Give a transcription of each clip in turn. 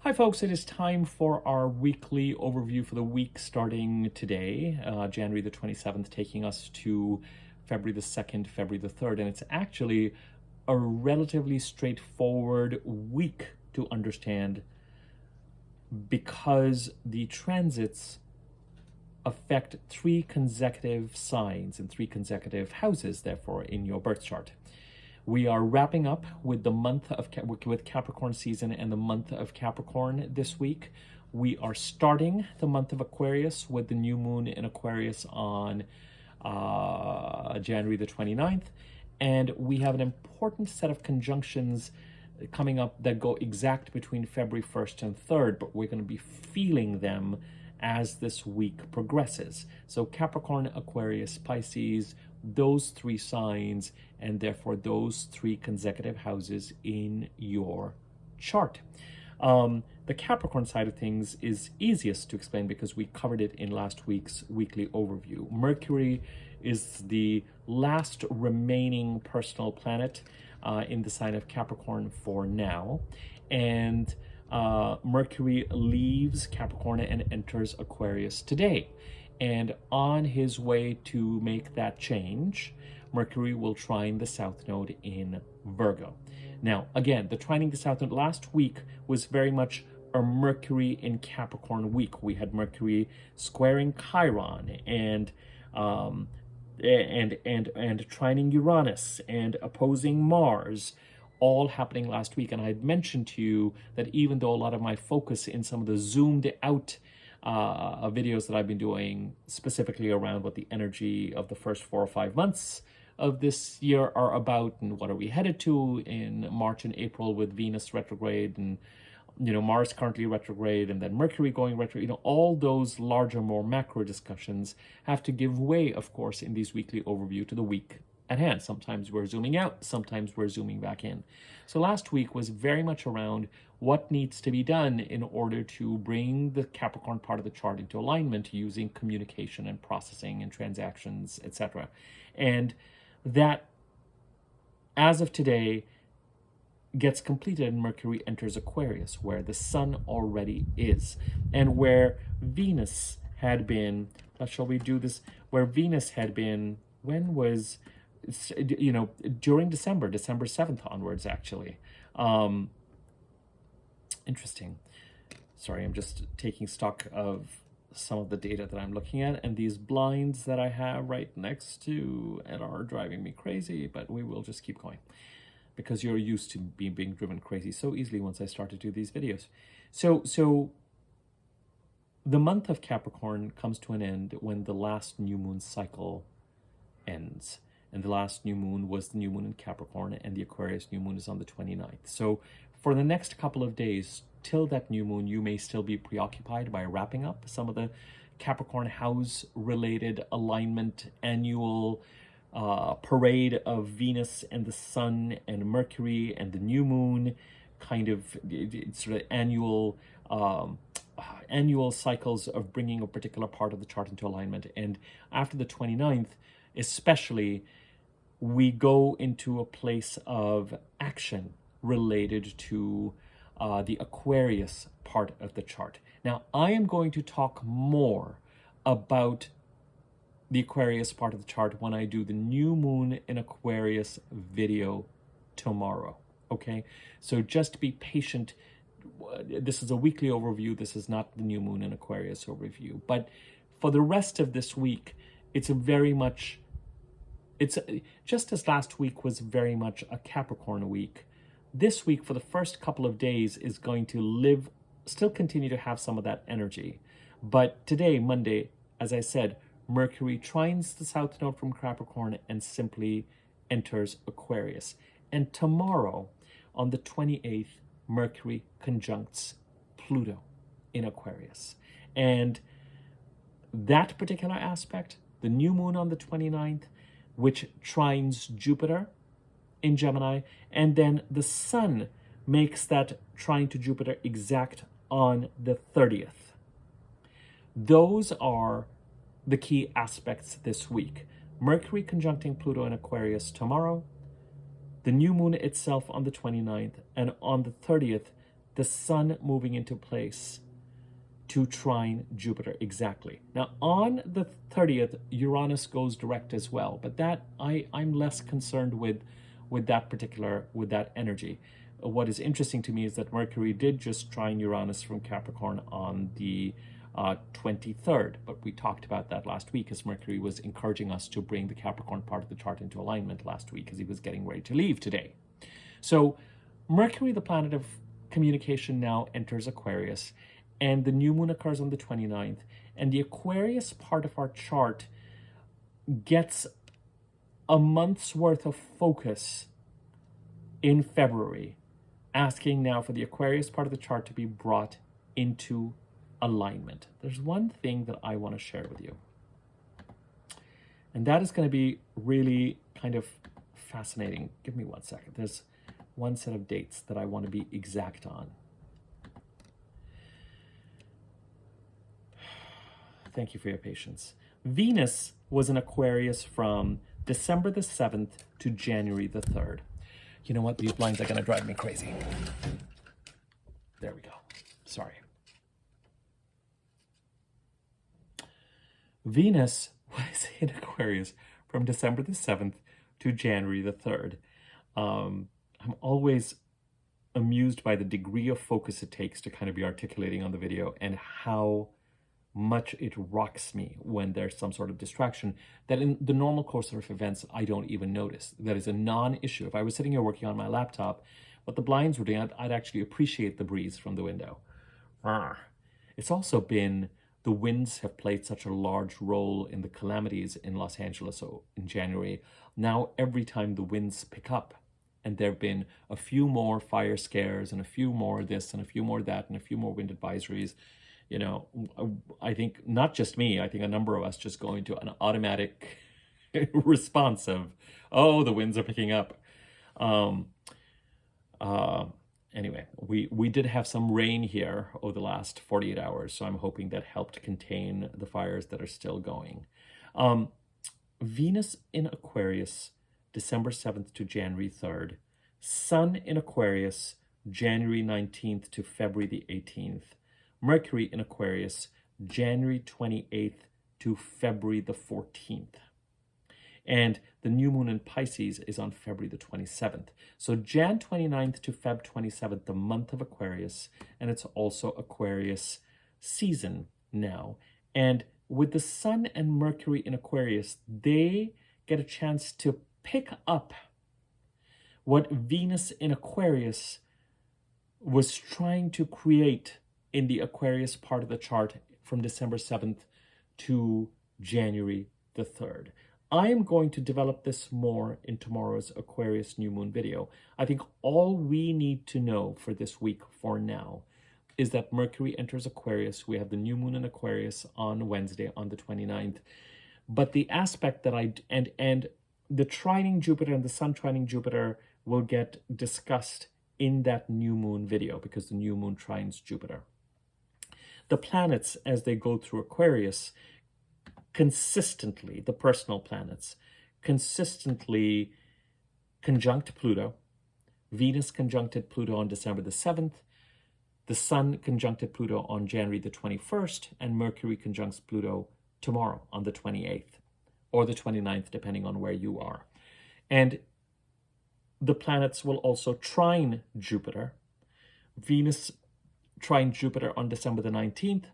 Hi folks, it is time for our weekly overview for the week starting today, January the 27th, taking us to February the 2nd, February the 3rd, and it's actually a relatively straightforward week to understand because the transits affect 3 consecutive signs and 3 consecutive houses, therefore, in your birth chart. We are wrapping up with the month of with Capricorn season and the month of Capricorn this week. We are starting the month of Aquarius with the new moon in Aquarius on January the 29th. And we have an important set of conjunctions coming up that go exact between February 1st and 3rd, but we're going to be feeling them as this week progresses. So Capricorn, Aquarius, Pisces, those 3 signs, and therefore those 3 consecutive houses in your chart. The Capricorn side of things is easiest to explain because we covered it in last week's weekly overview. Mercury is the last remaining personal planet in the sign of Capricorn for now, and Mercury leaves Capricorn and enters Aquarius today. And on his way to make that change, Mercury will trine the South Node in Virgo. Now, again, the trining the South Node last week was very much a Mercury in Capricorn week. We had Mercury squaring Chiron and trining Uranus and opposing Mars, all happening last week. And I had mentioned to you that even though a lot of my focus in some of the zoomed out videos that I've been doing specifically around what the energy of the first 4 or 5 months of this year are about and what are we headed to in March and April with Venus retrograde and Mars currently retrograde and then Mercury going retrograde, all those larger, more macro discussions have to give way, of course, in these weekly overview to the week at hand. Sometimes we're zooming out, sometimes we're zooming back in. So last week was very much around what needs to be done in order to bring the Capricorn part of the chart into alignment using communication and processing and transactions, etc. And that, as of today, gets completed and Mercury enters Aquarius, where the sun already is, and where Venus had been, shall we do this, where Venus had been, when was, during December 7th onwards, actually. Interesting. Sorry, I'm just taking stock of some of the data that I'm looking at, and these blinds that I have right next to it are driving me crazy, but we will just keep going because you're used to being driven crazy so easily once I start to do these videos. So the month of Capricorn comes to an end when the last new moon cycle ends. And the last new moon was the new moon in Capricorn, and the Aquarius new moon is on the 29th. So for the next couple of days till that new moon, you may still be preoccupied by wrapping up some of the Capricorn house related alignment annual parade of Venus and the sun and Mercury and the new moon, kind of sort of annual cycles of bringing a particular part of the chart into alignment. And after the 29th, especially, we go into a place of action related to the Aquarius part of the chart. Now, I am going to talk more about the Aquarius part of the chart when I do the new moon in Aquarius video tomorrow, okay? So just be patient. This is a weekly overview. This is not the new moon in Aquarius overview. But for the rest of this week, it's just as last week was very much a Capricorn week. This week, for the first couple of days, is going to still continue to have some of that energy. But today, Monday, as I said, Mercury trines the South Node from Capricorn and simply enters Aquarius. And tomorrow, on the 28th, Mercury conjuncts Pluto in Aquarius. And that particular aspect, the new moon on the 29th, which trines Jupiter in Gemini, and then the sun makes that trine to Jupiter exact on the 30th. Those are the key aspects this week. Mercury conjuncting Pluto in Aquarius tomorrow, the new moon itself on the 29th, and on the 30th, the sun moving into place to trine Jupiter exactly. Now on the 30th, Uranus goes direct as well, but that I'm less concerned with that energy. What is interesting to me is that Mercury did just trine Uranus from Capricorn on the 23rd, but we talked about that last week as Mercury was encouraging us to bring the Capricorn part of the chart into alignment last week as he was getting ready to leave today. So Mercury, the planet of communication, now enters Aquarius, and the new moon occurs on the 29th, and the Aquarius part of our chart gets a month's worth of focus in February, asking now for the Aquarius part of the chart to be brought into alignment. There's one thing that I want to share with you, and that is going to be really kind of fascinating. Give me 1 second. There's one set of dates that I want to be exact on. Thank you for your patience. Venus was in Aquarius from December the 7th to January the 3rd. You know what? These blinds are going to drive me crazy. There we go. Sorry. Venus was in Aquarius from December the 7th to January the 3rd. I'm always amused by the degree of focus it takes to kind of be articulating on the video and how much it rocks me when there's some sort of distraction that in the normal course of events I don't even notice. That is a non-issue. If I was sitting here working on my laptop, what the blinds were doing, I'd actually appreciate the breeze from the window. It's also been, the winds have played such a large role in the calamities in Los Angeles in January. Now every time the winds pick up, and there have been a few more fire scares and a few more this and a few more that and a few more wind advisories, you know, I think not just me, I think a number of us just go into an automatic response of, oh, the winds are picking up. Anyway, we did have some rain here over the last 48 hours, so I'm hoping that helped contain the fires that are still going. Venus in Aquarius, December 7th to January 3rd. Sun in Aquarius, January 19th to February the 18th. Mercury in Aquarius, January 28th to February the 14th. And the new moon in Pisces is on February the 27th. So Jan 29th to Feb 27th, the month of Aquarius, and it's also Aquarius season now. And with the Sun and Mercury in Aquarius, they get a chance to pick up what Venus in Aquarius was trying to create in the Aquarius part of the chart from December 7th to January the 3rd. I am going to develop this more in tomorrow's Aquarius new moon video. I think all we need to know for this week for now is that Mercury enters Aquarius. We have the new moon in Aquarius on Wednesday on the 29th. But the aspect that and the trining Jupiter and the sun trining Jupiter will get discussed in that new moon video because the new moon trines Jupiter. The planets, as they go through Aquarius, consistently, the personal planets, consistently conjunct Pluto. Venus conjuncted Pluto on December the 7th. The Sun conjuncted Pluto on January the 21st, and Mercury conjuncts Pluto tomorrow on the 28th, or the 29th, depending on where you are. And the planets will also trine Jupiter. Venus trine Jupiter on December the 19th.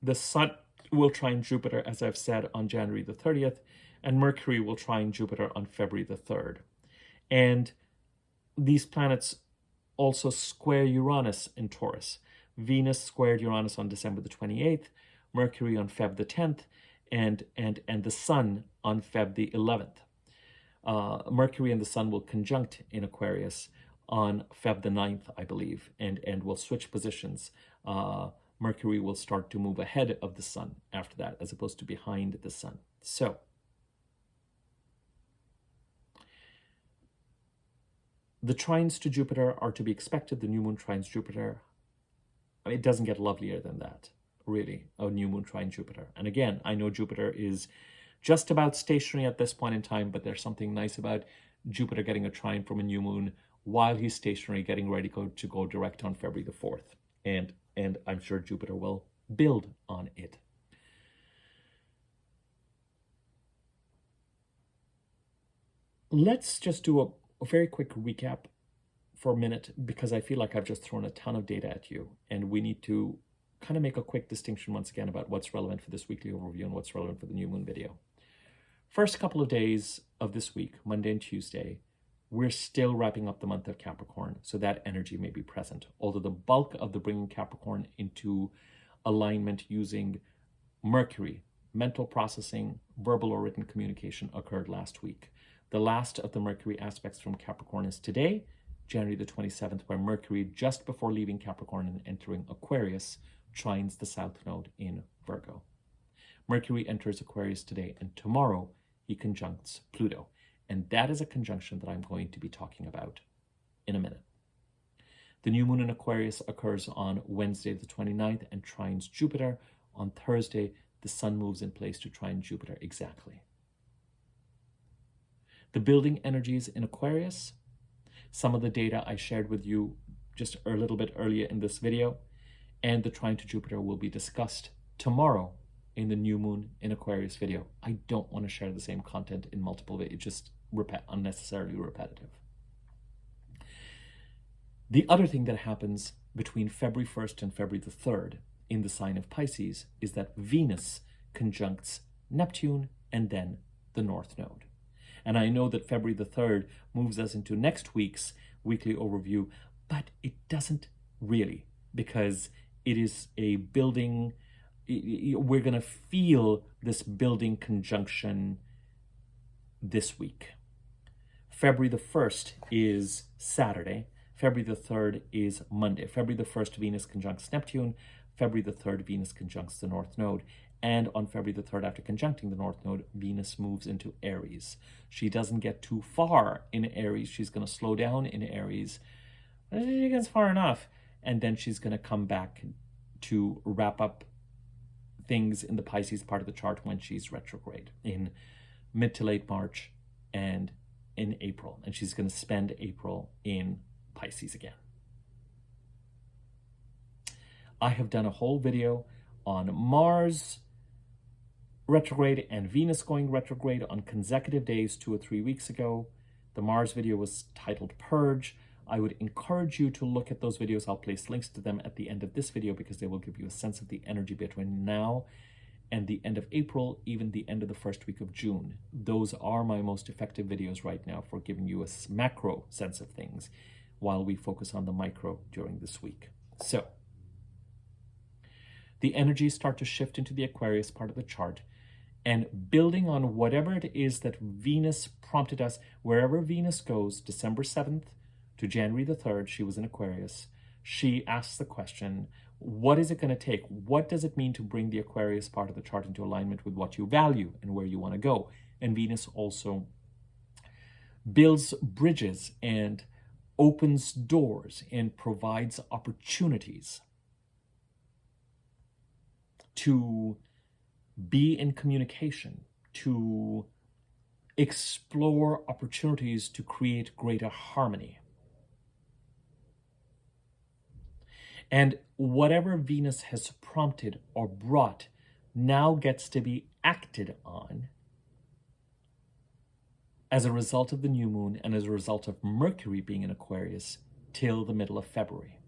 The Sun will trine Jupiter, as I've said, on January the 30th, and Mercury will trine Jupiter on February the 3rd. And these planets also square Uranus in Taurus. Venus squared Uranus on December the 28th, Mercury on Feb the 10th, and the Sun on Feb the 11th. Mercury and the Sun will conjunct in Aquarius on Feb the 9th, I believe, and will switch positions. Mercury will start to move ahead of the Sun after that, as opposed to behind the Sun. So, the trines to Jupiter are to be expected. The new moon trines Jupiter. I mean, it doesn't get lovelier than that, really, a new moon trine Jupiter. And again, I know Jupiter is just about stationary at this point in time, but there's something nice about Jupiter getting a trine from a new moon while he's stationary, getting ready to go direct on February the 4th. And I'm sure Jupiter will build on it. Let's just do a very quick recap for a minute, because I feel like I've just thrown a ton of data at you, and we need to kind of make a quick distinction once again about what's relevant for this weekly overview and what's relevant for the new moon video. First couple of days of this week, Monday and Tuesday, we're still wrapping up the month of Capricorn, so that energy may be present, although the bulk of the bringing Capricorn into alignment using Mercury, mental processing, verbal or written communication, occurred last week. The last of the Mercury aspects from Capricorn is today, January the 27th, where Mercury, just before leaving Capricorn and entering Aquarius, trines the South Node in Virgo. Mercury enters Aquarius today, and tomorrow he conjuncts Pluto. And that is a conjunction that I'm going to be talking about in a minute. The new moon in Aquarius occurs on Wednesday the 29th and trines Jupiter. On Thursday, the sun moves in place to trine Jupiter exactly. The building energies in Aquarius, some of the data I shared with you just a little bit earlier in this video, and the trine to Jupiter will be discussed tomorrow in the new moon in Aquarius video. I don't want to share the same content in multiple videos, just unnecessarily repetitive. The other thing that happens between February 1st and February the 3rd in the sign of Pisces is that Venus conjuncts Neptune and then the North Node. And I know that February the 3rd moves us into next week's weekly overview, but it doesn't really, because it is a building, we're going to feel this building conjunction this week. February the 1st is Saturday. February the 3rd is Monday. February the 1st, Venus conjuncts Neptune. February the 3rd, Venus conjuncts the North Node. And on February the 3rd, after conjuncting the North Node, Venus moves into Aries. She doesn't get too far in Aries. She's going to slow down in Aries. She gets far enough. And then she's going to come back to wrap up things in the Pisces part of the chart when she's retrograde in mid to late March and in April. And she's going to spend April in Pisces again. I have done a whole video on Mars retrograde and Venus going retrograde on consecutive days 2 or 3 weeks ago. The Mars video was titled Purge. I would encourage you to look at those videos. I'll place links to them at the end of this video because they will give you a sense of the energy between now and the end of April, even the end of the first week of June. Those are my most effective videos right now for giving you a macro sense of things while we focus on the micro during this week. So, the energies start to shift into the Aquarius part of the chart, and building on whatever it is that Venus prompted us, wherever Venus goes, December 7th to January the 3rd, she was in Aquarius. She asks the question, what is it going to take? What does it mean to bring the Aquarius part of the chart into alignment with what you value and where you want to go? And Venus also builds bridges and opens doors and provides opportunities to be in communication, to explore opportunities to create greater harmony. And whatever Venus has prompted or brought now gets to be acted on as a result of the new moon and as a result of Mercury being in Aquarius till the middle of February.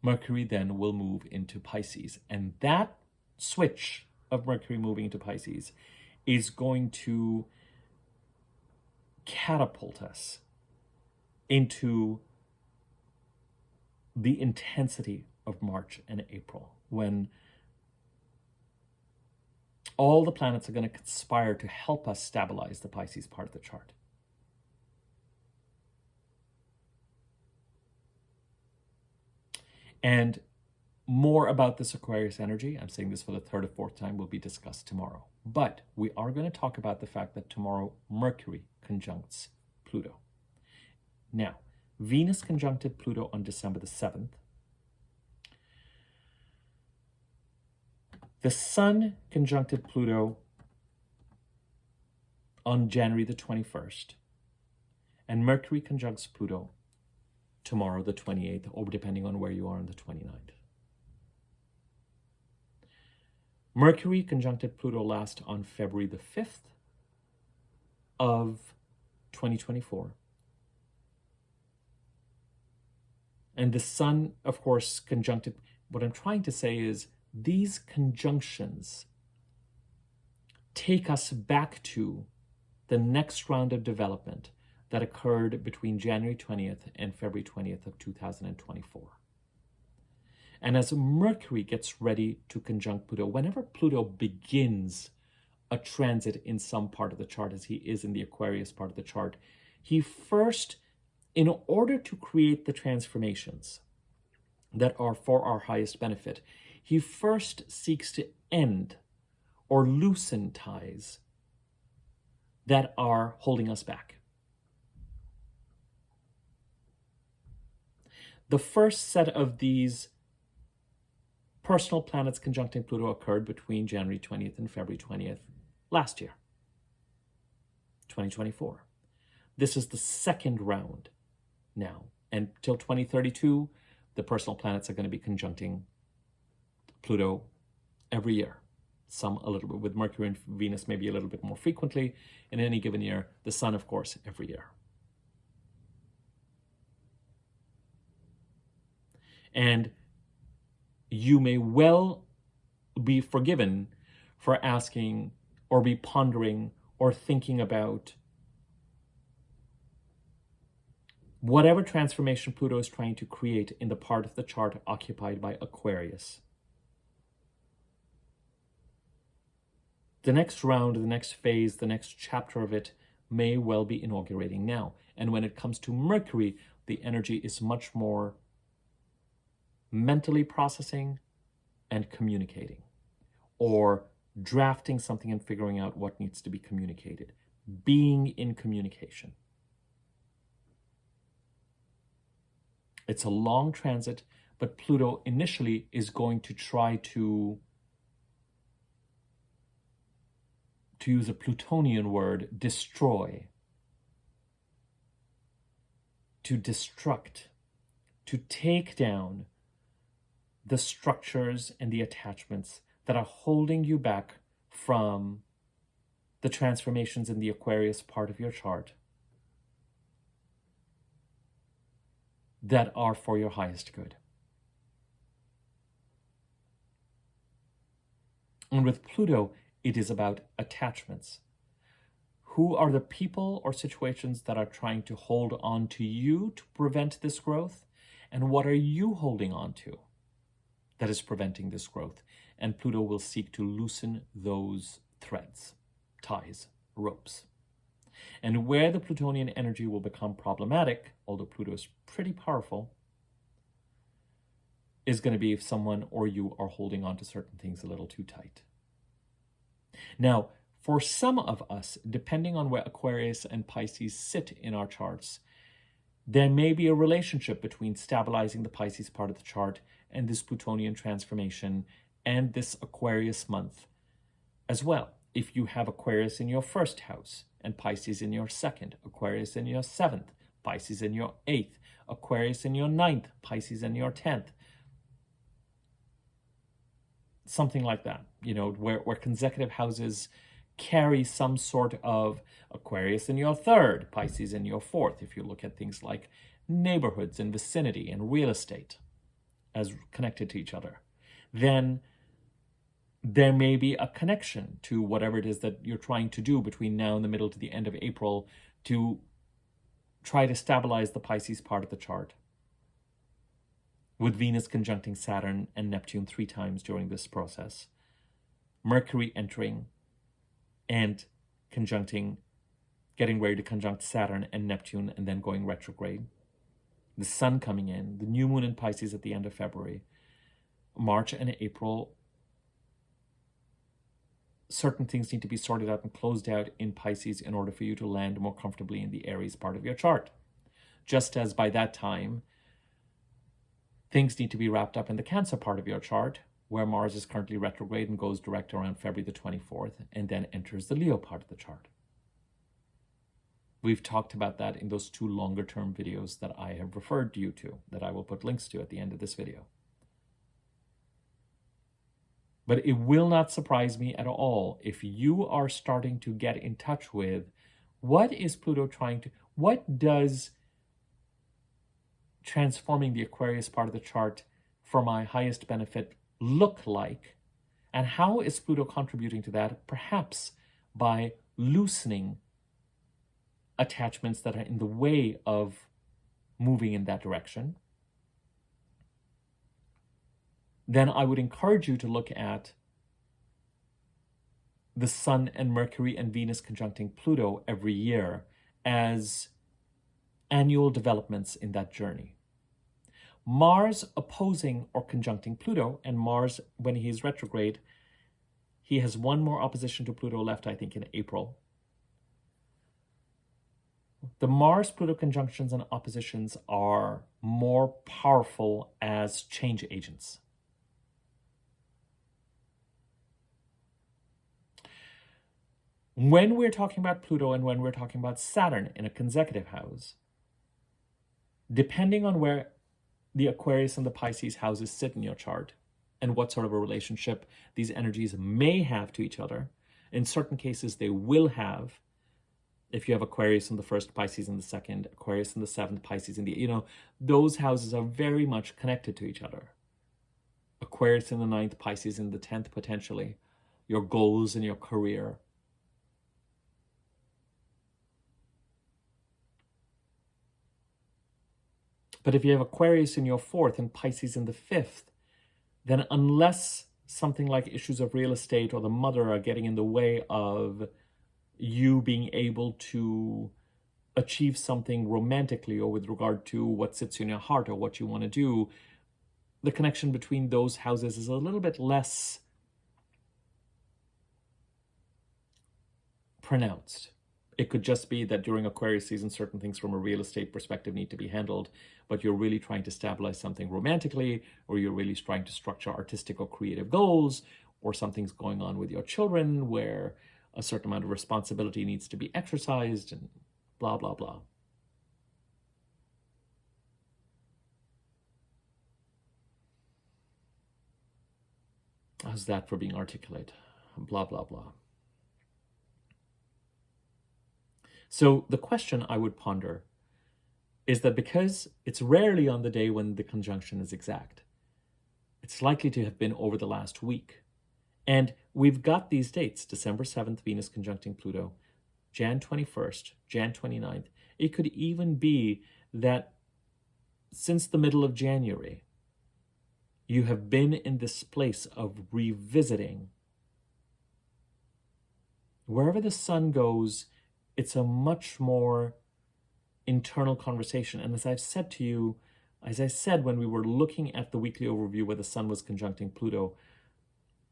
Mercury then will move into Pisces, and that switch of Mercury moving into Pisces is going to catapult us into the intensity of March and April, when all the planets are going to conspire to help us stabilize the Pisces part of the chart. And more about this Aquarius energy, I'm saying this for the third or fourth time, will be discussed tomorrow. But we are going to talk about the fact that tomorrow Mercury conjuncts Pluto. Now, Venus conjuncted Pluto on December the 7th. The Sun conjuncted Pluto on January the 21st. And Mercury conjuncts Pluto tomorrow, the 28th, or depending on where you are on the 29th. Mercury conjuncted Pluto last on February the 5th of 2024. And the Sun, of course, conjuncted. What I'm trying to say is these conjunctions take us back to the next round of development that occurred between January 20th and February 20th of 2024. And as Mercury gets ready to conjunct Pluto, whenever Pluto begins a transit in some part of the chart, as he is in the Aquarius part of the chart, he first, in order to create the transformations that are for our highest benefit, he first seeks to end or loosen ties that are holding us back. The first set of these personal planets conjuncting Pluto occurred between January 20th and February 20th last year, 2024. This is the second round now. And till 2032, the personal planets are going to be conjuncting Pluto every year. Some a little bit with Mercury and Venus, maybe a little bit more frequently in any given year. The Sun, of course, every year. And you may well be forgiven for asking or be pondering or thinking about whatever transformation Pluto is trying to create in the part of the chart occupied by Aquarius. The next round, the next phase, the next chapter of it may well be inaugurating now. And when it comes to Mercury, the energy is much more mentally processing and communicating, or drafting something and figuring out what needs to be communicated, being in communication. It's a long transit, but Pluto initially is going to try to use a Plutonian word, destroy, to destruct, to take down the structures and the attachments that are holding you back from the transformations in the Aquarius part of your chart that are for your highest good. And with Pluto, it is about attachments. Who are the people or situations that are trying to hold on to you to prevent this growth? And what are you holding on to that is preventing this growth? And Pluto will seek to loosen those threads, ties, ropes. And where the Plutonian energy will become problematic, although Pluto is pretty powerful, is going to be if someone or you are holding on to certain things a little too tight. Now, for some of us, depending on where Aquarius and Pisces sit in our charts, there may be a relationship between stabilizing the Pisces part of the chart and this Plutonian transformation and this Aquarius month as well. If you have Aquarius in your first house and Pisces in your second, Aquarius in your seventh, Pisces in your eighth, Aquarius in your ninth, Pisces in your 10th, something like that, you know, where consecutive houses carry some sort of Aquarius in your third, Pisces in your fourth, if you look at things like neighborhoods and vicinity and real estate as connected to each other, then there may be a connection to whatever it is that you're trying to do between now and the middle to the end of April to try to stabilize the Pisces part of the chart, with Venus conjuncting Saturn and Neptune 3 times during this process, Mercury entering and conjuncting, getting ready to conjunct Saturn and Neptune and then going retrograde, the Sun coming in, the new moon in Pisces at the end of February, March and April. Certain things need to be sorted out and closed out in Pisces in order for you to land more comfortably in the Aries part of your chart. Just as by that time, things need to be wrapped up in the Cancer part of your chart, where Mars is currently retrograde and goes direct around February the 24th, and then enters the Leo part of the chart. We've talked about that in those 2 longer term videos that I have referred you to, that I will put links to at the end of this video. But it will not surprise me at all if you are starting to get in touch with what is Pluto trying to, what does transforming the Aquarius part of the chart for my highest benefit look like, and how is Pluto contributing to that, perhaps by loosening attachments that are in the way of moving in that direction. Then I would encourage you to look at the Sun and Mercury and Venus conjuncting Pluto every year as annual developments in that journey. Mars opposing or conjuncting Pluto, and Mars, when he's retrograde, he has 1 more opposition to Pluto left, I think, in April. The Mars-Pluto conjunctions and oppositions are more powerful as change agents. When we're talking about Pluto and when we're talking about Saturn in a consecutive house, depending on where the Aquarius and the Pisces houses sit in your chart and what sort of a relationship these energies may have to each other, in certain cases they will have. If you have Aquarius in the first, Pisces in the second, Aquarius in the 7th, Pisces in the, those houses are very much connected to each other. Aquarius in the 9th, Pisces in the 10th, potentially. Your goals and your career. But if you have Aquarius in your 4th and Pisces in the 5th, then unless something like issues of real estate or the mother are getting in the way of you being able to achieve something romantically or with regard to what sits in your heart or what you want to do, the connection between those houses is a little bit less pronounced. It could just be that during Aquarius season, certain things from a real estate perspective need to be handled, but you're really trying to stabilize something romantically, or you're really trying to structure artistic or creative goals, or something's going on with your children where a certain amount of responsibility needs to be exercised, and blah, blah, blah. How's that for being articulate? Blah, blah, blah. So the question I would ponder is that because it's rarely on the day when the conjunction is exact, it's likely to have been over the last week. And we've got these dates: December 7th, Venus conjuncting Pluto, Jan 21st, Jan 29th. It could even be that since the middle of January, you have been in this place of revisiting. Wherever the sun goes, it's a much more internal conversation. And as I've said to you, as I said when we were looking at the weekly overview where the sun was conjuncting Pluto,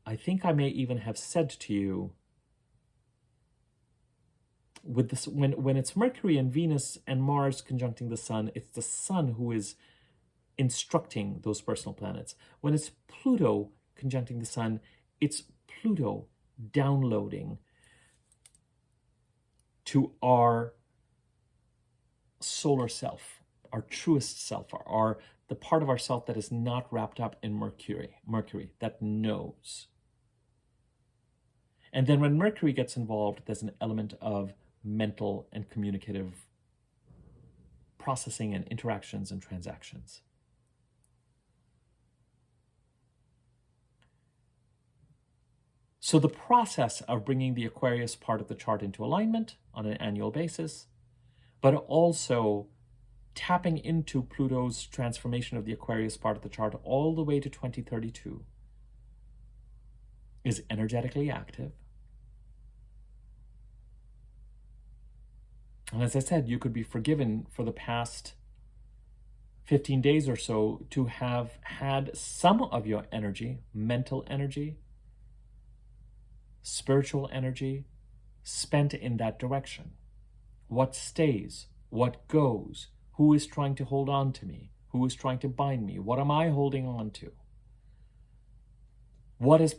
I think I may even have said to you, with this, when it's Mercury and Venus and Mars conjuncting the sun, it's the sun who is instructing those personal planets. When it's Pluto conjuncting the sun, it's Pluto downloading to our solar self, our truest self, the part of ourself that is not wrapped up in Mercury, that knows. And then when Mercury gets involved, there's an element of mental and communicative processing and interactions and transactions. So the process of bringing the Aquarius part of the chart into alignment on an annual basis, but also tapping into Pluto's transformation of the Aquarius part of the chart all the way to 2032 is energetically active. And as I said, you could be forgiven for the past 15 days or so to have had some of your energy, mental energy, spiritual energy, spent in that direction. What stays? What goes? Who is trying to hold on to me? Who is trying to bind me? What am I holding on to? What was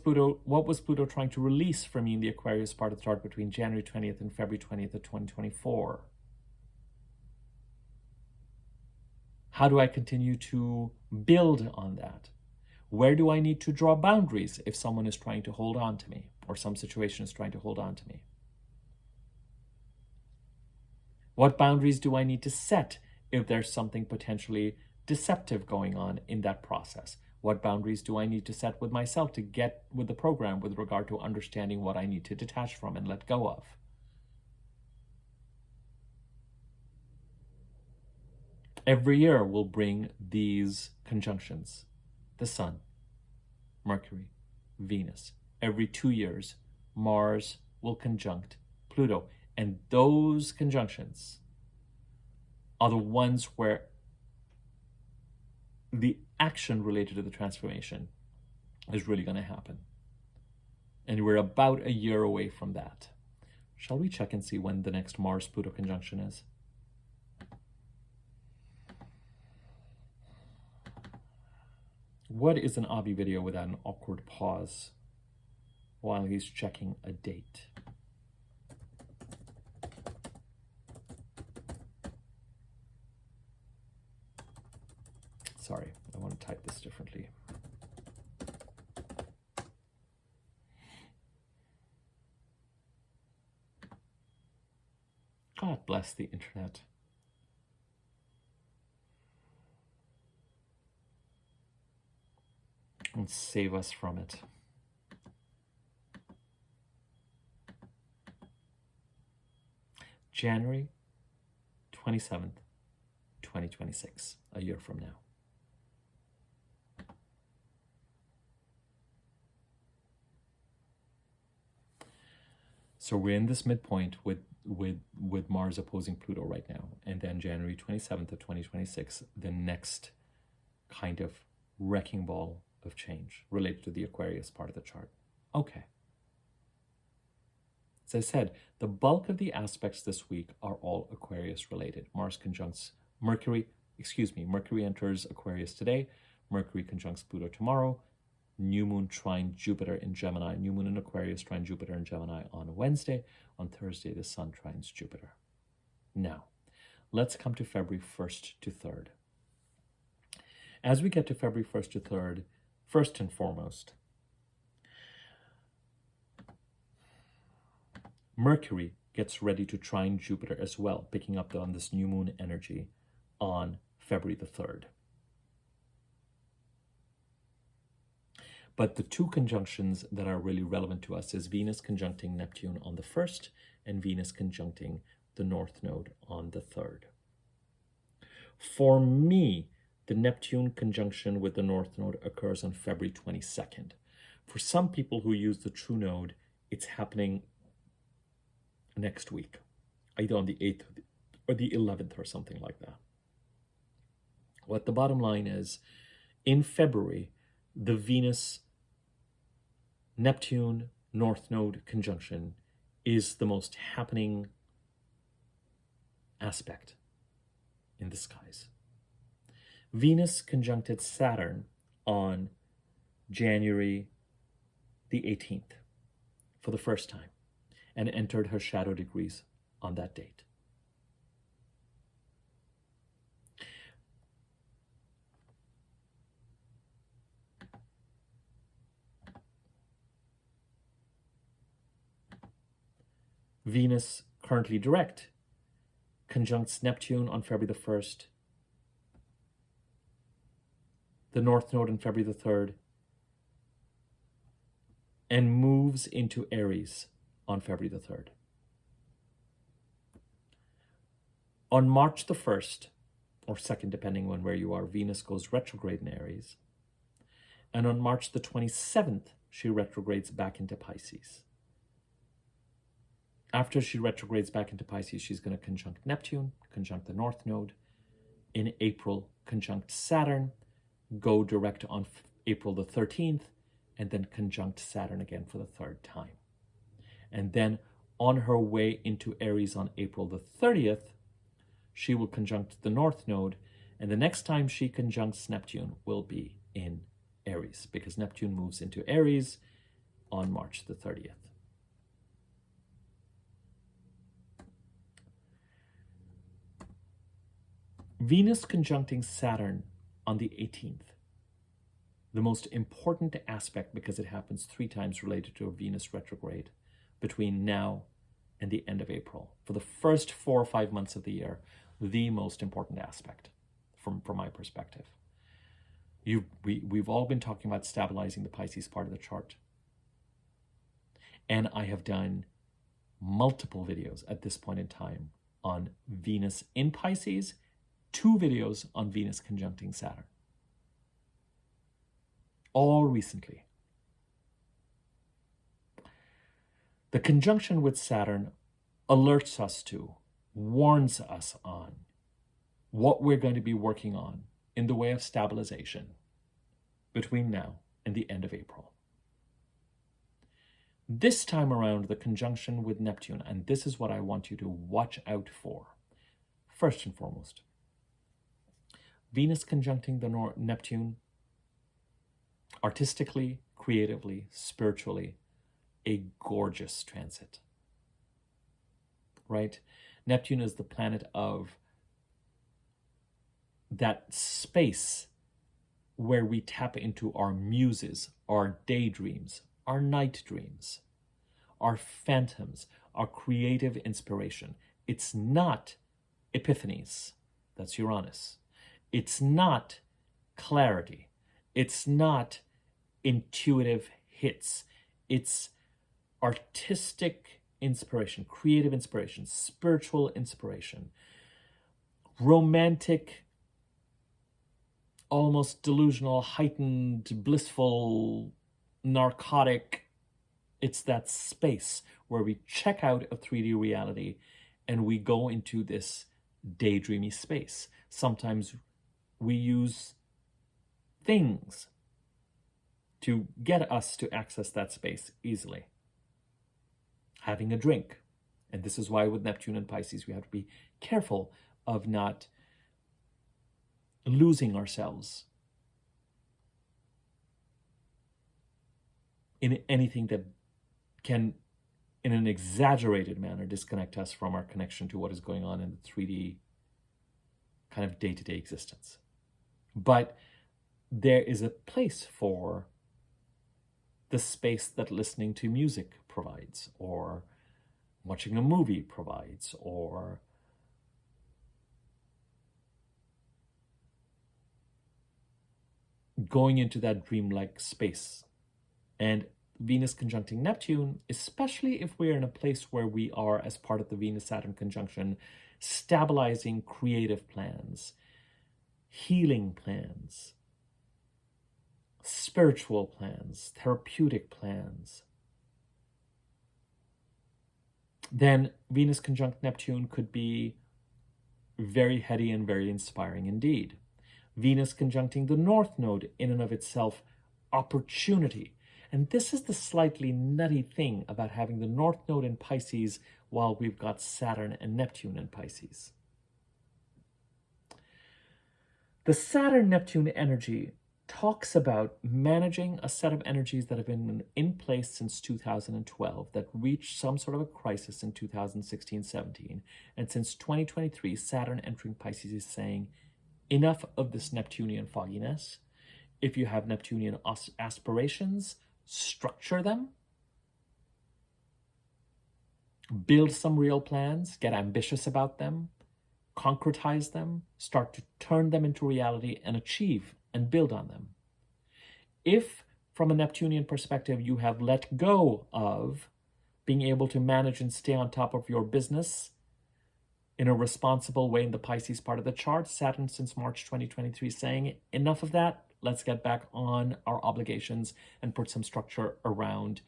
Pluto trying to release for me in the Aquarius part of the chart between January 20th and February 20th of 2024? How do I continue to build on that? Where do I need to draw boundaries if someone is trying to hold on to me or some situation is trying to hold on to me? What boundaries do I need to set if there's something potentially deceptive going on in that process? What boundaries do I need to set with myself to get with the program with regard to understanding what I need to detach from and let go of? Every year will bring these conjunctions. The Sun, Mercury, Venus. Every 2 years, Mars will conjunct Pluto. And those conjunctions are the ones where the action related to the transformation is really going to happen. And we're about a year away from that. Shall we check and see when the next Mars-Pluto conjunction is? What is an Abhi video without an awkward pause while he's checking a date? Sorry, I want to type this differently. God bless the internet. And save us from it. January 27th, 2026, a year from now. So we're in this midpoint with Mars opposing Pluto right now. And then January 27th of 2026, the next kind of wrecking ball of change related to the Aquarius part of the chart. Okay. As I said, the bulk of the aspects this week are all Aquarius related. Mars conjuncts Mercury enters Aquarius today. Mercury conjuncts Pluto tomorrow. New moon trine Jupiter in Gemini. New moon in Aquarius trine Jupiter in Gemini on Wednesday. On Thursday, the sun trines Jupiter. Now, let's come to February 1st to 3rd. As we get to February 1st to 3rd, first and foremost, Mercury gets ready to trine Jupiter as well, picking up on this new moon energy on February the 3rd. But the two conjunctions that are really relevant to us is Venus conjuncting Neptune on the 1st and Venus conjuncting the North Node on the 3rd. For me, the Neptune conjunction with the North Node occurs on February 22nd. For some people who use the True Node, it's happening next week, either on the 8th or the 11th or something like that. What the bottom line is, in February, the Venus-Neptune North Node conjunction is the most happening aspect in the skies. Venus conjuncted Saturn on January the 18th for the first time and entered her shadow degrees on that date. Venus currently direct conjuncts Neptune on February the 1st, the North Node on February the 3rd, and moves into Aries on February the 3rd. On March the 1st, or 2nd, depending on where you are, Venus goes retrograde in Aries. And on March the 27th, she retrogrades back into Pisces. After she retrogrades back into Pisces, she's going to conjunct Neptune, conjunct the North Node. In April, conjunct Saturn, go direct on April the 13th, and then conjunct Saturn again for the 3rd time. And then on her way into Aries on April the 30th, she will conjunct the North Node, and the next time she conjuncts Neptune will be in Aries, because Neptune moves into Aries on March the 30th. Venus conjuncting Saturn on the 18th. The most important aspect, because it happens 3 times related to a Venus retrograde between now and the end of April. For the first 4 or 5 months of the year, the most important aspect from my perspective. We've all been talking about stabilizing the Pisces part of the chart. And I have done multiple videos at this point in time on Venus in Pisces, 2 videos on Venus conjuncting Saturn. All recently. The conjunction with Saturn alerts us to, warns us on what we're going to be working on in the way of stabilization between now and the end of April. This time around, the conjunction with Neptune, and this is what I want you to watch out for. First and foremost, Venus conjuncting the Neptune, artistically, creatively, spiritually, a gorgeous transit, right? Neptune is the planet of that space where we tap into our muses, our daydreams, our night dreams, our phantoms, our creative inspiration. It's not epiphanies, that's Uranus. It's not clarity. It's not intuitive hits. It's artistic inspiration, creative inspiration, spiritual inspiration, romantic, almost delusional, heightened, blissful, narcotic. It's that space where we check out of 3D reality and we go into this daydreamy space. Sometimes we use things to get us to access that space easily. Having a drink. And this is why with Neptune and Pisces, we have to be careful of not losing ourselves in anything that can, in an exaggerated manner, disconnect us from our connection to what is going on in the 3D kind of day-to-day existence. But there is a place for the space that listening to music provides, or watching a movie provides, or going into that dreamlike space. And Venus conjuncting Neptune, especially if we're in a place where we are, as part of the Venus-Saturn conjunction, stabilizing creative plans, healing plans, spiritual plans, therapeutic plans, then Venus conjunct Neptune could be very heady and very inspiring indeed. Venus conjuncting the North Node, in and of itself, opportunity. And this is the slightly nutty thing about having the North Node in Pisces while we've got Saturn and Neptune in Pisces. The Saturn-Neptune energy talks about managing a set of energies that have been in place since 2012, that reached some sort of a crisis in 2016-17. And since 2023, Saturn entering Pisces is saying, enough of this Neptunian fogginess. If you have Neptunian aspirations, structure them. Build some real plans, get ambitious about them, concretize them, start to turn them into reality and achieve and build on them. If, from a Neptunian perspective, you have let go of being able to manage and stay on top of your business in a responsible way in the Pisces part of the chart, Saturn since March 2023 saying, enough of that, let's get back on our obligations and put some structure around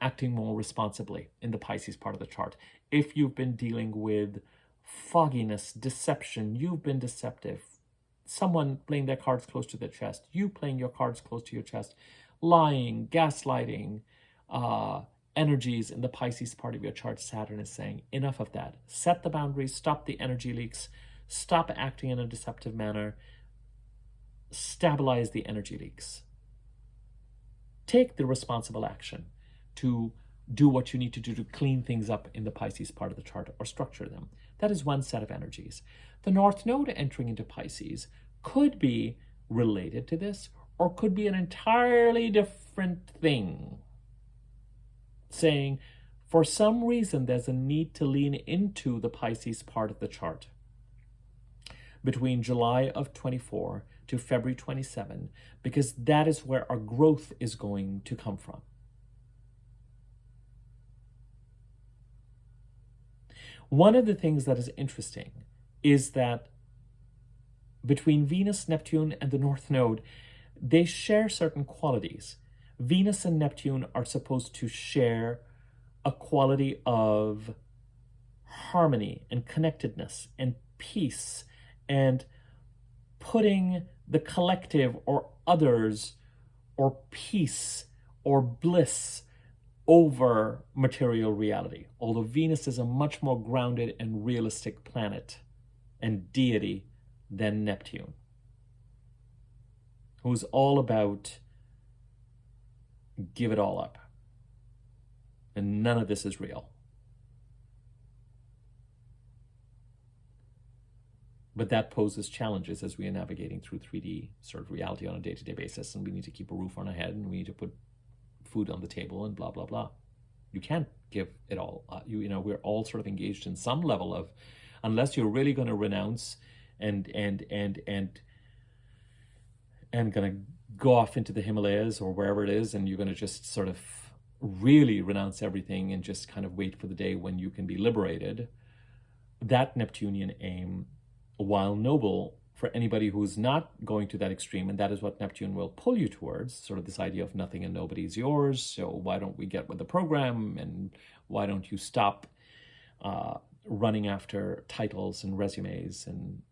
acting more responsibly in the Pisces part of the chart. If you've been dealing with fogginess, deception, you've been deceptive, someone playing their cards close to their chest, you playing your cards close to your chest, lying, gaslighting, energies in the Pisces part of your chart, Saturn is saying, enough of that. Set the boundaries, stop the energy leaks, stop acting in a deceptive manner, stabilize the energy leaks. Take the responsible action to do what you need to do to clean things up in the Pisces part of the chart or structure them. That is one set of energies. The North Node entering into Pisces could be related to this or could be an entirely different thing. Saying, for some reason, there's a need to lean into the Pisces part of the chart between July of 24 to February 27, because that is where our growth is going to come from. One of the things that is interesting is that between Venus, Neptune, and the North Node, they share certain qualities. Venus and Neptune are supposed to share a quality of harmony and connectedness and peace and putting the collective or others or peace or bliss over material reality. Although Venus is a much more grounded and realistic planet and deity than Neptune, who's all about give it all up. And none of this is real. But that poses challenges as we are navigating through 3D sort of reality on a day-to-day basis, and we need to keep a roof on our head, and we need to put food on the table, and blah, blah, blah. You can't give it all. We're all sort of engaged in some level of, unless you're really going to renounce and going to go off into the Himalayas or wherever it is, and you're going to just sort of really renounce everything and just kind of wait for the day when you can be liberated. That Neptunian aim, while noble for anybody who's not going to that extreme, and that is what Neptune will pull you towards, sort of this idea of nothing and nobody's yours, so why don't we get with the program, and why don't you stop running after titles and resumes and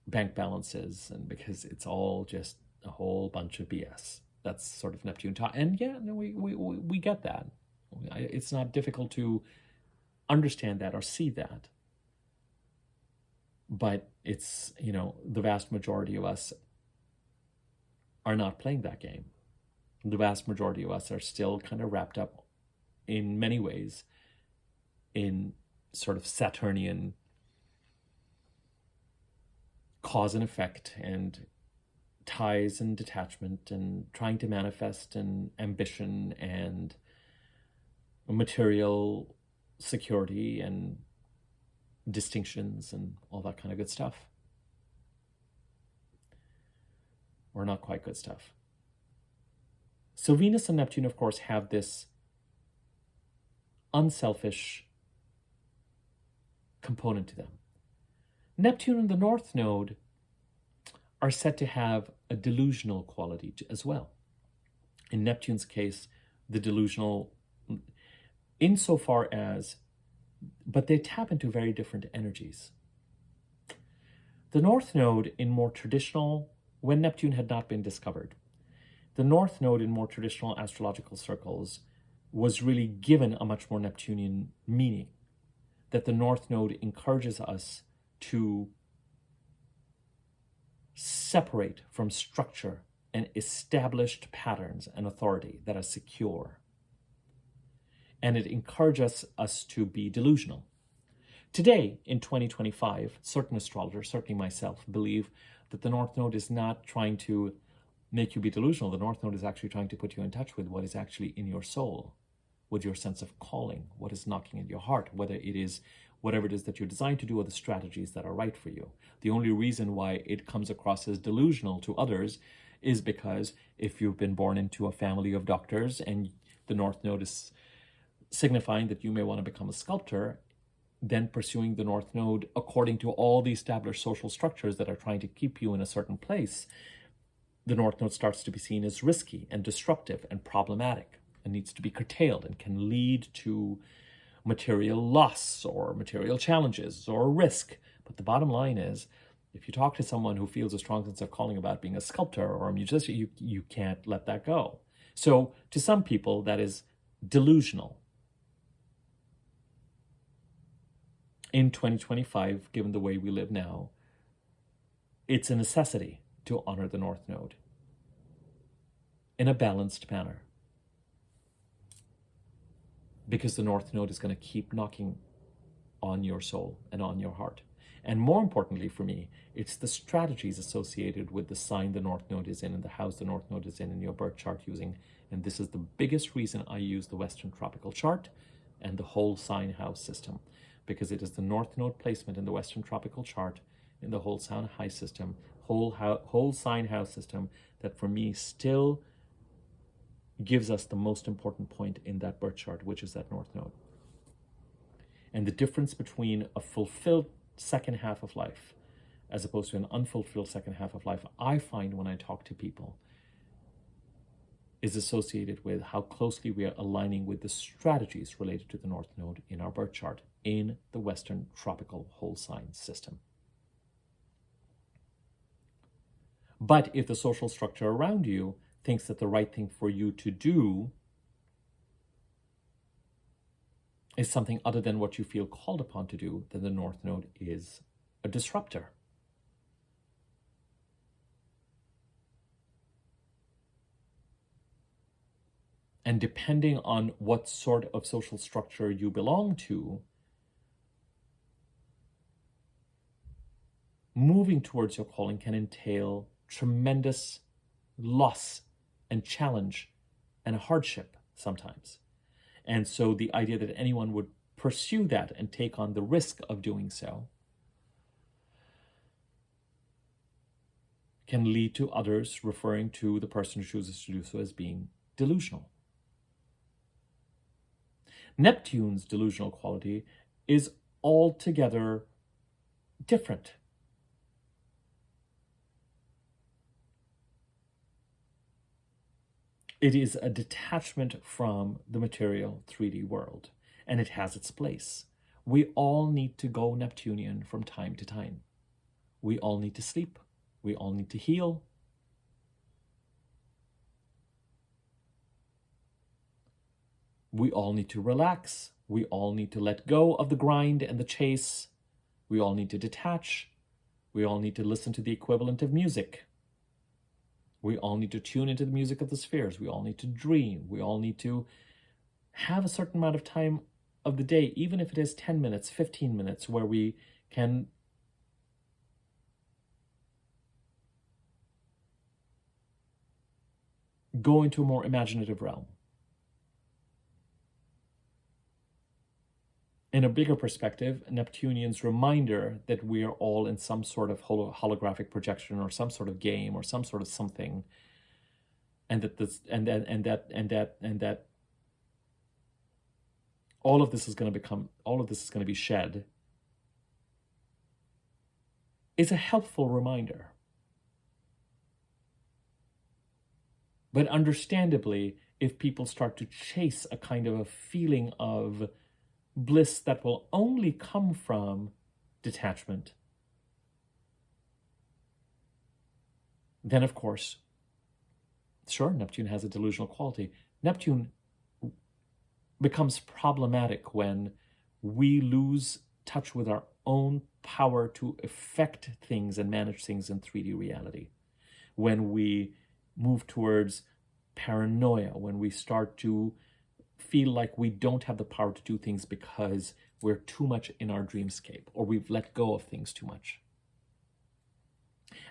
bank balances, and because it's all just a whole bunch of BS. That's sort of Neptune talk. And yeah, no, we get that. It's not difficult to understand that or see that. But it's, the vast majority of us are not playing that game. The vast majority of us are still kind of wrapped up in many ways in sort of Saturnian cause and effect and ties and detachment and trying to manifest and ambition and material security and distinctions and all that kind of good stuff. Or not quite good stuff. So Venus and Neptune, of course, have this unselfish component to them. Neptune and the North Node are said to have a delusional quality as well. In Neptune's case, the delusional, insofar as, but they tap into very different energies. The North Node in more traditional, when Neptune had not been discovered, the North Node in more traditional astrological circles was really given a much more Neptunian meaning, that the North Node encourages us to separate from structure and established patterns and authority that are secure. And it encourages us to be delusional. Today, in 2025, certain astrologers, certainly myself, believe that the North Node is not trying to make you be delusional. The North Node is actually trying to put you in touch with what is actually in your soul, with your sense of calling, what is knocking at your heart, whether it is whatever it is that you're designed to do or the strategies that are right for you. The only reason why it comes across as delusional to others is because if you've been born into a family of doctors and the North Node is signifying that you may want to become a sculptor, then pursuing the North Node according to all the established social structures that are trying to keep you in a certain place, the North Node starts to be seen as risky and disruptive and problematic and needs to be curtailed and can lead to material loss or material challenges or risk. But the bottom line is, if you talk to someone who feels a strong sense of calling about being a sculptor or a musician, you can't let that go. So to some people, that is delusional. In 2025, given the way we live now, it's a necessity to honor the North Node in a balanced manner. because the North Node is going to keep knocking on your soul and on your heart. And more importantly for me, it's the strategies associated with the sign the North Node is in and the house the North Node is in your birth chart using. And this is the biggest reason I use the Western tropical chart and the whole sign house system, because it is the North Node placement in the Western tropical chart in the whole sign house system, whole sign house system, that for me still gives us the most important point in that birth chart, which is that North Node. And the difference between a fulfilled second half of life as opposed to an unfulfilled second half of life, I find when I talk to people, is associated with how closely we are aligning with the strategies related to the North Node in our birth chart in the Western tropical whole sign system. But if the social structure around you thinks that the right thing for you to do is something other than what you feel called upon to do, then the North Node is a disruptor. And depending on what sort of social structure you belong to, moving towards your calling can entail tremendous loss and challenge and hardship sometimes. And so the idea that anyone would pursue that and take on the risk of doing so can lead to others referring to the person who chooses to do so as being delusional. Neptune's delusional quality is altogether different. It is a detachment from the material 3D world, and it has its place. We all need to go Neptunian from time to time. We all need to sleep. We all need to heal. We all need to relax. We all need to let go of the grind and the chase. We all need to detach. We all need to listen to the equivalent of music. We all need to tune into the music of the spheres. We all need to dream. We all need to have a certain amount of time of the day, even if it is 10 minutes, 15 minutes, where we can go into a more imaginative realm. In a bigger perspective, Neptunian's reminder that we are all in some sort of holographic projection or some sort of game or some sort of something, and that all of this is going to be shed, is a helpful reminder. But understandably, if people start to chase a kind of a feeling of bliss that will only come from detachment, then of course, sure, Neptune has a delusional quality. Neptune becomes problematic when we lose touch with our own power to affect things and manage things in 3D reality. When we move towards paranoia, when we start to feel like we don't have the power to do things because we're too much in our dreamscape or we've let go of things too much.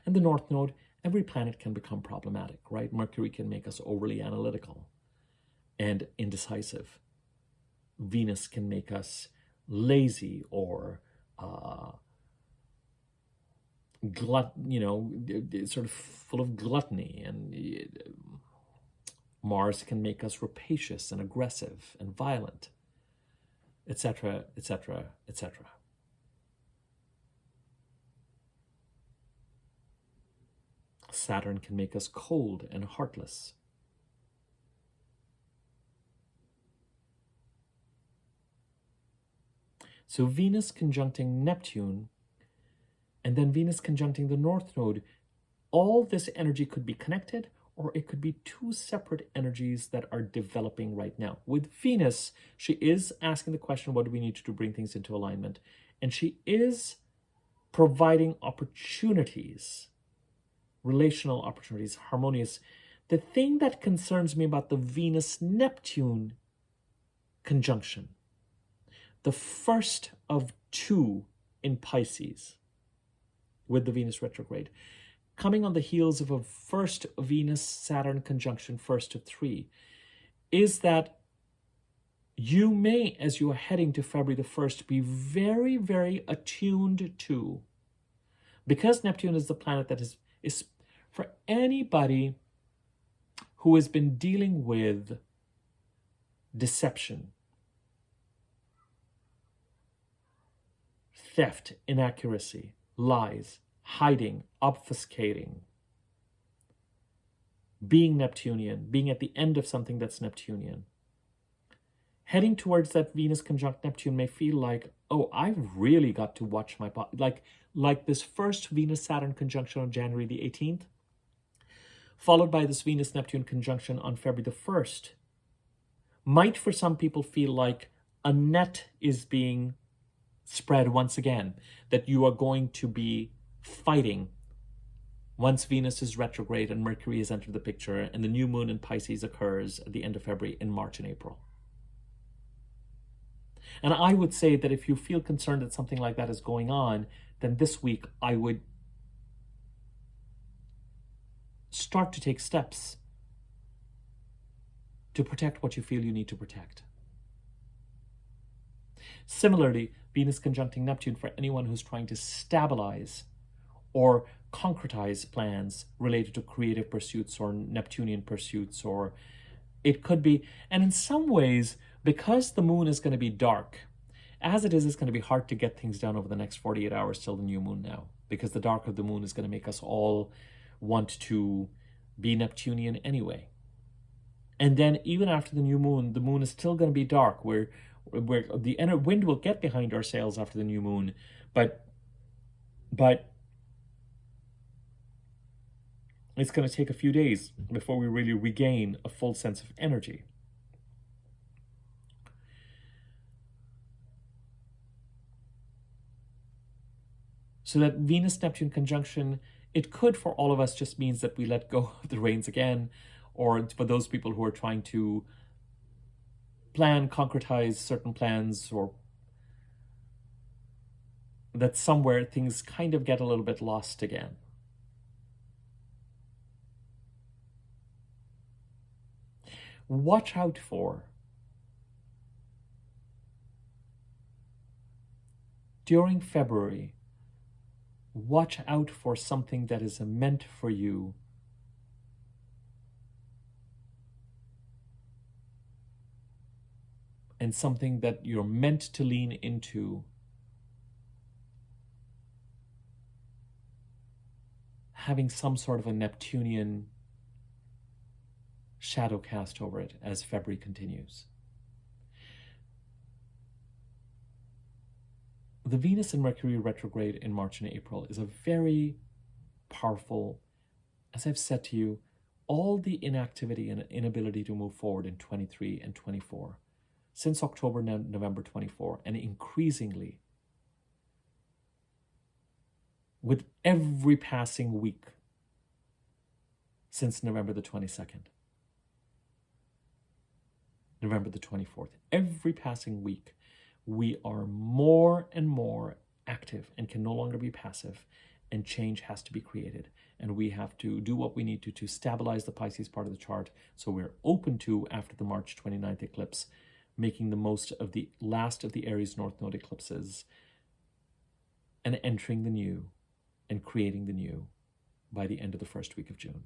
And the North Node, every planet can become problematic, right? Mercury can make us overly analytical and indecisive. Venus can make us lazy or sort of full of gluttony, and Mars can make us rapacious and aggressive and violent, etc., etc., etc. Saturn can make us cold and heartless. So Venus conjuncting Neptune, and then Venus conjuncting the North Node, all this energy could be connected, or it could be two separate energies that are developing right now. With Venus, she is asking the question, what do we need to do to bring things into alignment? And she is providing opportunities, relational opportunities, harmonious. The thing that concerns me about the Venus-Neptune conjunction, the first of two in Pisces with the Venus retrograde, coming on the heels of a first Venus-Saturn conjunction, first of three, is that you may, as you are heading to February the 1st, be very, very attuned to, because Neptune is the planet that is for anybody who has been dealing with deception, theft, inaccuracy, lies, hiding, obfuscating, being Neptunian, being at the end of something that's Neptunian. Heading towards that Venus conjunct Neptune may feel like, oh, I've really got to watch my body. Like this first Venus-Saturn conjunction on January the 18th, followed by this Venus-Neptune conjunction on February the 1st, might for some people feel like a net is being spread once again, that you are going to be fighting once Venus is retrograde and Mercury has entered the picture and the new moon in Pisces occurs at the end of February, in March and April. And I would say that if you feel concerned that something like that is going on, then this week I would start to take steps to protect what you feel you need to protect. Similarly, Venus conjuncting Neptune for anyone who's trying to stabilize or concretize plans related to creative pursuits or Neptunian pursuits, or it could be, and in some ways, because the moon is going to be dark, as it is, it's going to be hard to get things done over the next 48 hours till the new moon now, because the dark of the moon is going to make us all want to be Neptunian anyway. And then even after the moon is still going to be dark, where the inner wind will get behind our sails after the new moon, but it's going to take a few days before we really regain a full sense of energy. So that Venus-Neptune conjunction, it could for all of us just means that we let go of the reins again, or for those people who are trying to plan, concretize certain plans, or that somewhere things kind of get a little bit lost again. Watch out for, during February, watch out for something that is meant for you and something that you're meant to lean into, having some sort of a Neptunian shadow cast over it as February continues. The Venus and Mercury retrograde in March and April is a very powerful, as I've said to you, all the inactivity and inability to move forward in 23 and 24, since October, November 24, and increasingly with every passing week since November the 22nd, November the 24th, every passing week, we are more and more active and can no longer be passive, and change has to be created. And we have to do what we need to stabilize the Pisces part of the chart, so we're open to, after the March 29th eclipse, making the most of the last of the Aries North Node eclipses and entering the new and creating the new by the end of the first week of June.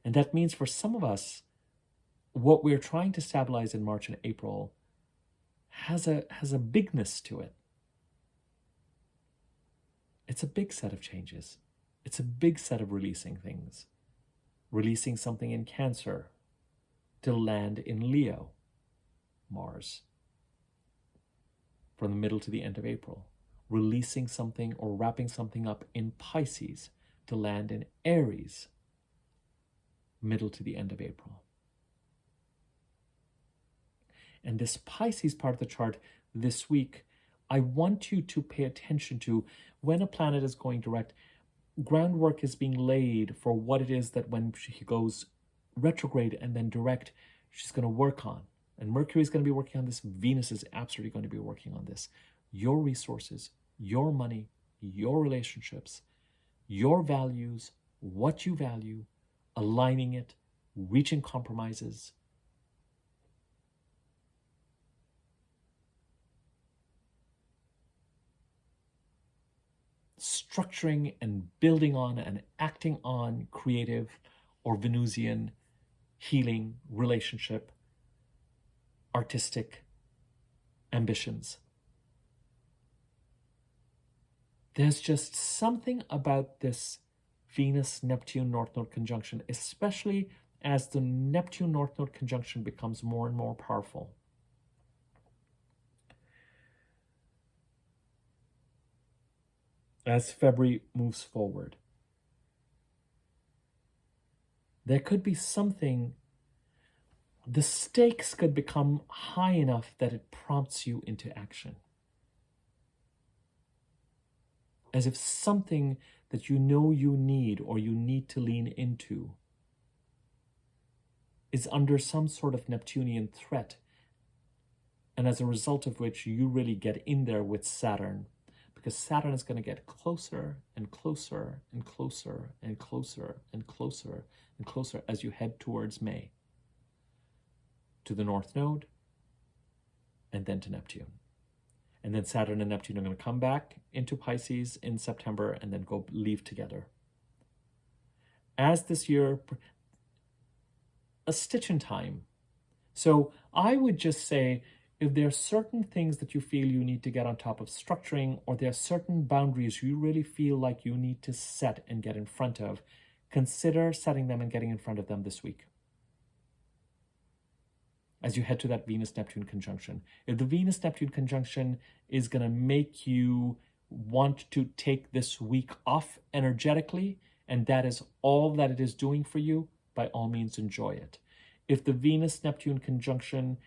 And that means for some of us, what we're trying to stabilize in March and April has a bigness to it. It's a big set of changes. It's a big set of releasing things. Releasing something in Cancer to land in Leo, Mars, from the middle to the end of April. Releasing something or wrapping something up in Pisces to land in Aries, middle to the end of April. And this Pisces part of the chart this week, I want you to pay attention to when a planet is going direct. Groundwork is being laid for what it is that when she goes retrograde and then direct, she's going to work on. And Mercury is going to be working on this. Venus is absolutely going to be working on this. Your resources, your money, your relationships, your values, what you value, aligning it, reaching compromises. Structuring and building on and acting on creative or Venusian healing, relationship, artistic ambitions. There's just something about this Venus Neptune North Node conjunction, especially as the Neptune North Node conjunction becomes more and more powerful. As February moves forward, there could be something, the stakes could become high enough that it prompts you into action. As if something that you know you need or you need to lean into is under some sort of Neptunian threat, and as a result of which you really get in there with Saturn, because Saturn is going to get closer and closer and closer and closer and closer and closer as you head towards May, to the North Node, and then to Neptune. And then Saturn and Neptune are going to come back into Pisces in September and then go leave together. As this year, a stitch in time. So I would just say, if there are certain things that you feel you need to get on top of structuring, or there are certain boundaries you really feel like you need to set and get in front of, consider setting them and getting in front of them this week, as you head to that Venus-Neptune conjunction. If the Venus-Neptune conjunction is going to make you want to take this week off energetically, and that is all that it is doing for you, by all means enjoy it. If the Venus-Neptune conjunction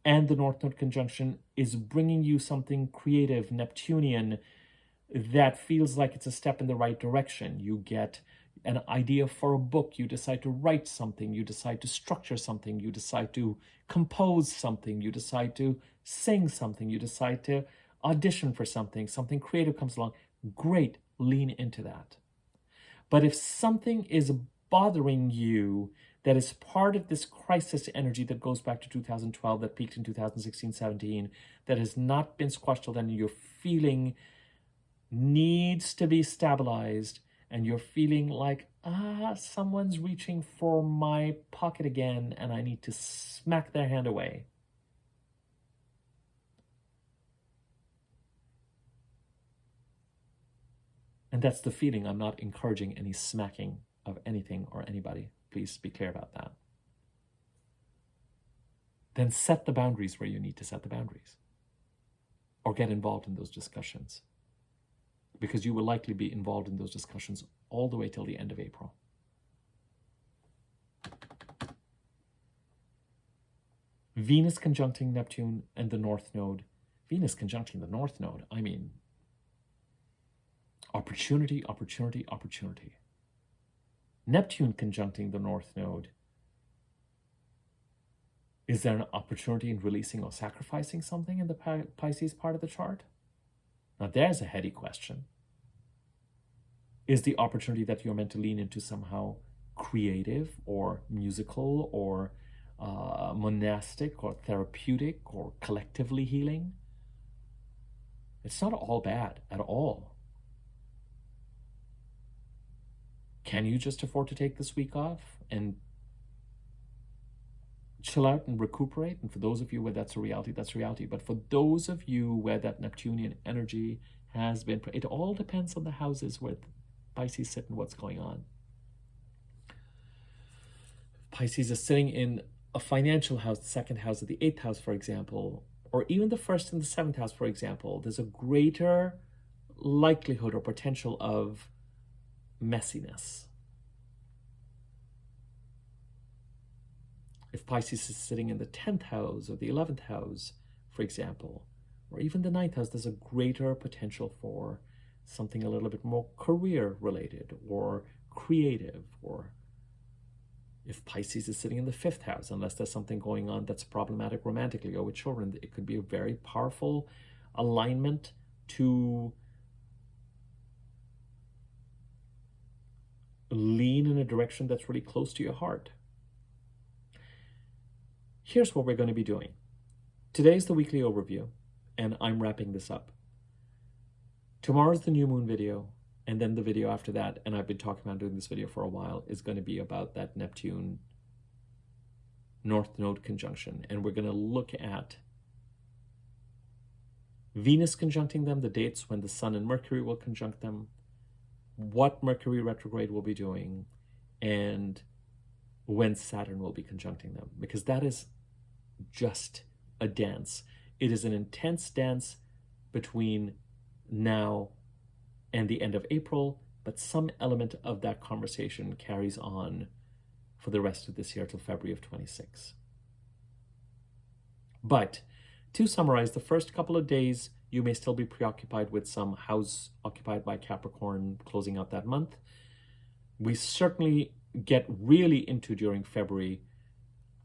and the North Node conjunction is bringing you something creative, Neptunian, that feels like it's a step in the right direction, you get an idea for a book, you decide to write something, you decide to structure something, you decide to compose something, you decide to sing something, you decide to audition for something, something creative comes along, great, lean into that. But if something is bothering you that is part of this crisis energy that goes back to 2012, that peaked in 2016-17, that has not been squashed till then, and you're feeling needs to be stabilized, and you're feeling like, someone's reaching for my pocket again, and I need to smack their hand away. And that's the feeling. I'm not encouraging any smacking of anything or anybody. Please be clear about that. Then set the boundaries where you need to set the boundaries, or get involved in those discussions, because you will likely be involved in those discussions all the way till the end of April. Venus conjuncting Neptune and the North Node. Venus conjuncting the North Node, I mean, opportunity, opportunity, opportunity. Neptune conjuncting the North Node. Is there an opportunity in releasing or sacrificing something in the Pisces part of the chart? Now there's a heady question. Is the opportunity that you're meant to lean into somehow creative or musical or monastic or therapeutic or collectively healing? It's not all bad at all. Can you just afford to take this week off and chill out and recuperate? And for those of you where that's a reality, that's reality. But for those of you where that Neptunian energy has been, it all depends on the houses where Pisces sit and what's going on. Pisces is sitting in a financial house, the second house, or the eighth house, for example, or even the first and the seventh house, for example, there's a greater likelihood or potential of messiness. If Pisces is sitting in the 10th house or the 11th house, for example, or even the 9th house, there's a greater potential for something a little bit more career related or creative or If Pisces is sitting in the 5th house, unless there's something going on that's problematic romantically or with children, it could be a very powerful alignment to lean in a direction that's really close to your heart. Here's what we're going to be doing. Today's the weekly overview, and I'm wrapping this up. Tomorrow's the new moon video, and then the video after that, and I've been talking about doing this video for a while, is going to be about that Neptune North Node conjunction. And we're going to look at Venus conjuncting them, the dates when the Sun and Mercury will conjunct them, what Mercury retrograde will be doing, and when Saturn will be conjuncting them. Because that is just a dance. It is an intense dance between now and the end of April, but some element of that conversation carries on for the rest of this year till February of 26. But to summarize, the first couple of days, you may still be preoccupied with some house occupied by Capricorn closing out that month. We certainly get really into during February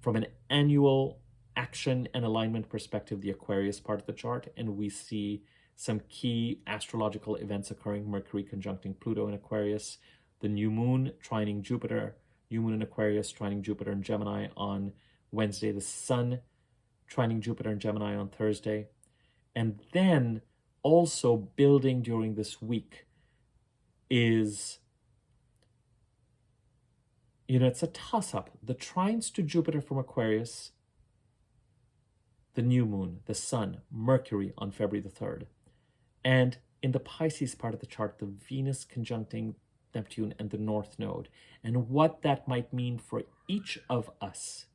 from an annual action and alignment perspective, the Aquarius part of the chart, and we see some key astrological events occurring. Mercury conjuncting Pluto in Aquarius, the new moon trining Jupiter, new moon in Aquarius trining Jupiter in Gemini on Wednesday, the Sun trining Jupiter in Gemini on Thursday. And then also building during this week is, it's a toss-up. The trines to Jupiter from Aquarius, the new moon, the Sun, Mercury on February the 3rd. And in the Pisces part of the chart, the Venus conjuncting Neptune and the North Node, and what that might mean for each of us.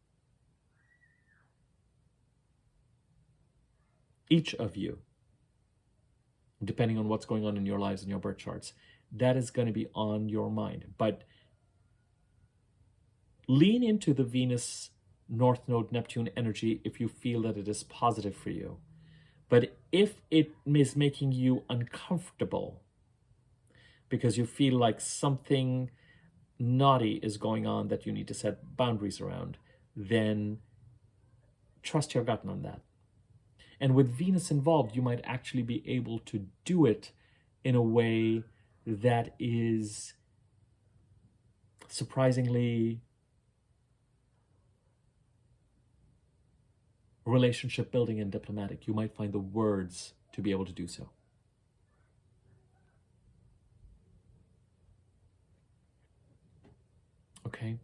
Each of you, depending on what's going on in your lives and your birth charts, that is going to be on your mind. But lean into the Venus North Node Neptune energy if you feel that it is positive for you. But if it is making you uncomfortable because you feel like something naughty is going on that you need to set boundaries around, then trust your gut on that. And with Venus involved, you might actually be able to do it in a way that is surprisingly relationship building and diplomatic. You might find the words to be able to do so. Okay.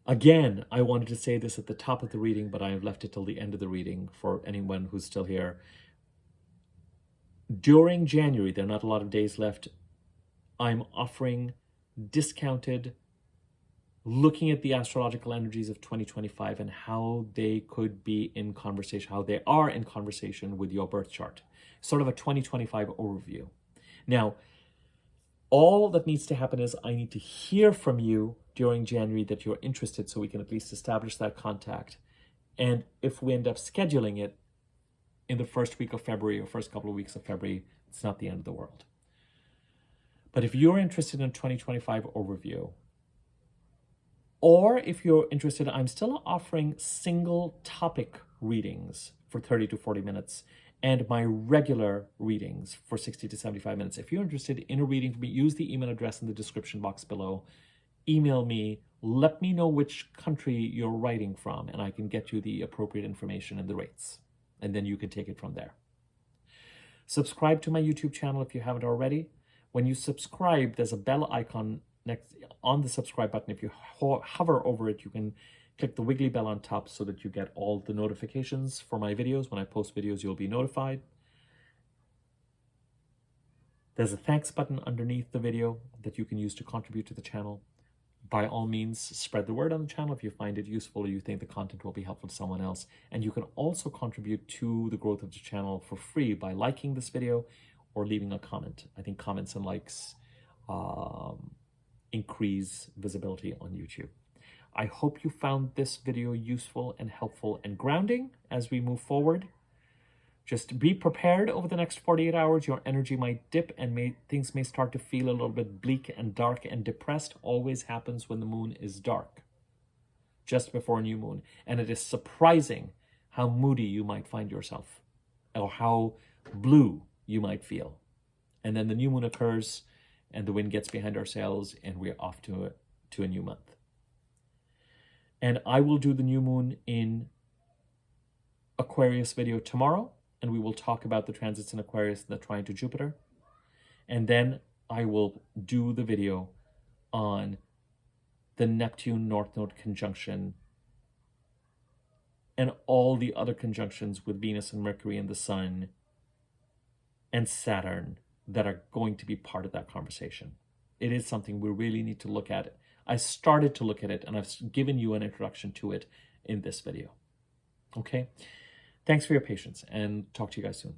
Again, I wanted to say this at the top of the reading, but I have left it till the end of the reading for anyone who's still here. During January, there are not a lot of days left, I'm offering discounted, looking at the astrological energies of 2025 and how they could be in conversation, how they are in conversation with your birth chart. Sort of a 2025 overview. Now, all that needs to happen is I need to hear from you during January that you're interested so we can at least establish that contact. And if we end up scheduling it in the first week of February or first couple of weeks of February, it's not the end of the world. But if you're interested in a 2025 overview, or if you're interested, I'm still offering single topic readings for 30 to 40 minutes and my regular readings for 60 to 75 minutes. If you're interested in a reading from me, use the email address in the description box below. Email me, let me know which country you're writing from, and I can get you the appropriate information and the rates. And then you can take it from there. Subscribe to my YouTube channel if you haven't already. When you subscribe, there's a bell icon next on the subscribe button. If you hover over it, you can click the wiggly bell on top so that you get all the notifications for my videos. When I post videos, you'll be notified. There's a thanks button underneath the video that you can use to contribute to the channel. By all means, spread the word on the channel if you find it useful or you think the content will be helpful to someone else. And you can also contribute to the growth of the channel for free by liking this video or leaving a comment. I think comments and likes increase visibility on YouTube. I hope you found this video useful and helpful and grounding as we move forward. Just be prepared over the next 48 hours. Your energy might dip and things may start to feel a little bit bleak and dark and depressed. Always happens when the moon is dark, just before new moon. And it is surprising how moody you might find yourself or how blue you might feel. And then the new moon occurs and the wind gets behind our sails and we're off to a new month. And I will do the new moon in Aquarius video tomorrow, and we will talk about the transits in Aquarius and the trine to Jupiter. And then I will do the video on the Neptune North Node conjunction and all the other conjunctions with Venus and Mercury and the Sun and Saturn that are going to be part of that conversation. It is something we really need to look at. I started to look at it and I've given you an introduction to it in this video. Okay? Thanks for your patience and talk to you guys soon.